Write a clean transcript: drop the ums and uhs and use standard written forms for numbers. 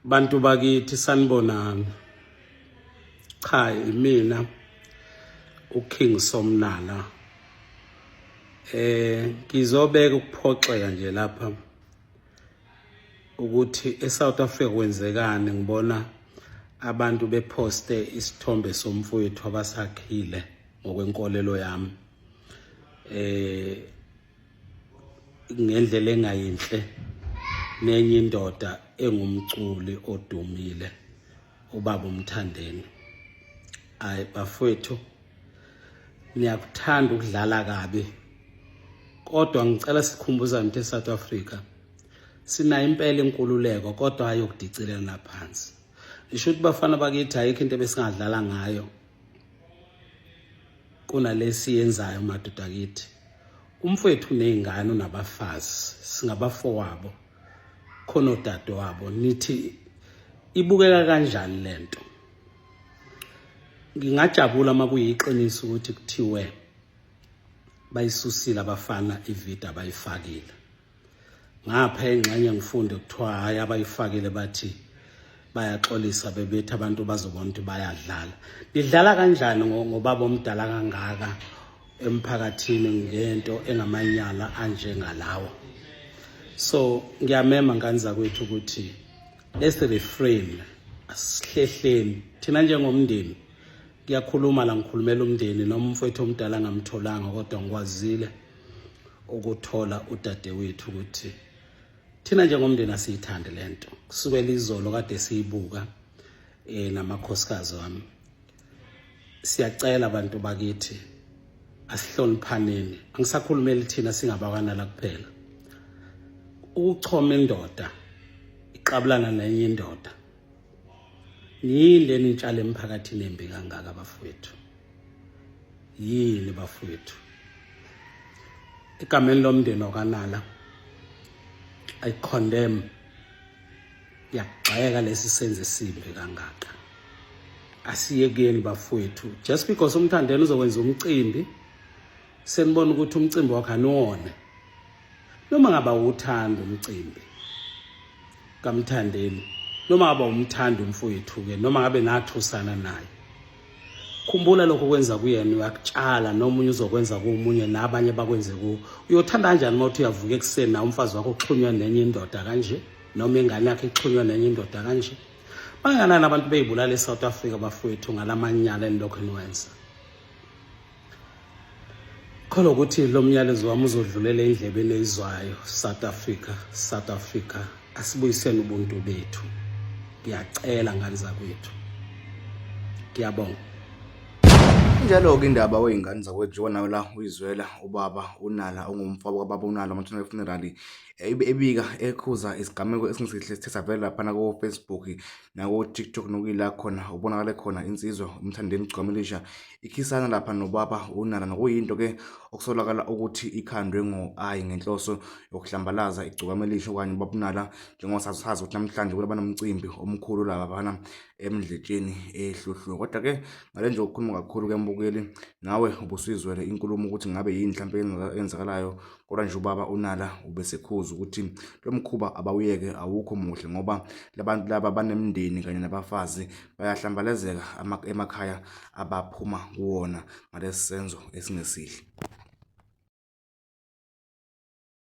Bantu bakithi sanibonani. Cha, imina uKing Somnala. Ngizobeka ukuphoxeka nje lapha ukuthi eSouth Africa kwenzekani. Ngibona abantu beposte isithombe somfowethu abasakhile ngokwenkolelo yami ngendlela engayinhle nenye indoda engumculi odumile ubaba uMthandeni. Hayi bafowethu, niyakuthanda ukudlala kabi, kodwa ngicela sikhumbuza ukuthi eSouth Africa sinayo impela inkululeko, kodwa hayi ukudicilana phansi. Isho ukuthi bafana bakithi ayikho into ebesingadlala ngayo kunalesi yenzayo madoda akithi. Umfowethu unezingane unabafazi, singabafowabo, khona odade wabo. Nithi ibukeka kanjani lento? Ngingajabula uma kuyiqiniso ukuthi kuthiwe bayisusile abafana ivideo abayifakile. Ngapha engxenye ngifunde kuthiwa hayi abayifakile bathi bayaxolisa bebethi abantu bazobona ukuthi bayadlala. Nidlala kanjani ngobaba omdala kangaka emphakathini ngento engamanyala anjengalawo? So ngiyamema ngani zakwethu ukuthi let's refrain, asihlehleni thina njengomndeni. Ngiyakhuluma la, ngikhulumela umndeni noma umfowethu omdala ngamtholanga, kodwa ngikwazile ukuthola udadewethu ukuthi thina njengomndeni asiyithande lento. Kusukela izolo kade siyibuka namakhosikazi wami. Siyacela abantu bakithi asihloniphaneni. Angisakhulumeli thina singabakwana la kuphela. Ukuchoma indoda iqabulana nenye indoda yini leni intshalo emphakathini embi kangaka bafowethu? Yini bafowethu? Igameni lomndeni okaNala I condemn, yakugxeka lesi senze simbi kangaka. Asiyekeni bafowethu. Just because uMthandeni uzokwenza umcimbi, senibona ukuthi umcimbi wakhe aniwone. Noma ngaba uthanda umcimbi kaMthandeni, noma ngaba umthanda umfowethu ke, noma ngabe nathusana naye, khumbula lokho kwenza kuyena uyakutshala, nomunye uzokwenza komunye nabanye bakwenze ku. Uyothanda kanjani ukuthi uyavuka ekuseni na umfazi wakho uxhunywa nenye indoda kanje, noma ingane yakhe ixhunywa nenye indoda kanje? Bangakanani abantu beyibulala eSouth Africa bafowethu ngalamanyala enilokho niwenza? Khona ukuthi lo myalezo wami uzodlulela endlebeni ezwayo. South Africa asibuyiseni ubuntu bethu. Ngiyacela ngani zakwethu. Ngiyabonga. Njalo-ke indaba wey'ngane zakwethu nawe la uyizwela ubaba uNala ongumfowabo kababa uNala amathuna funeral ebika ekhuza isigameko esingisihle sithe savela laphana ko-Facebook nako-TikTok nokuyila khona ubonakale khona insizwa uMthandeni Gcwamelisha ikhisana lapha nobaba uNala, nokuyinto-ke okusolakala ukuthi ikhandwe ngo-I ngenhloso yokuhlambalaza iGcwamelisha okanye ubaba uNala, njengosazi ukuthi namhlanje kulaba nomcimbi omkhulu laphana emdletsheni ehluhlu. Kodwa-ke ngale nje ukukhuluma kakhulu kembukeli, nawe ubusizwele inkulumo ukuthi ngabe yini mhlawumbe eyenzakalayo, kodwa nje ubaba uNala ubesekhuza ukuthi lo mkhuba abawuyeke awukho muhle, ngoba labantu laba banemindeni kanye nabafazi bayahlambalezeka emakhaya abaphuma kuwona ngalesi senzo esingesihle.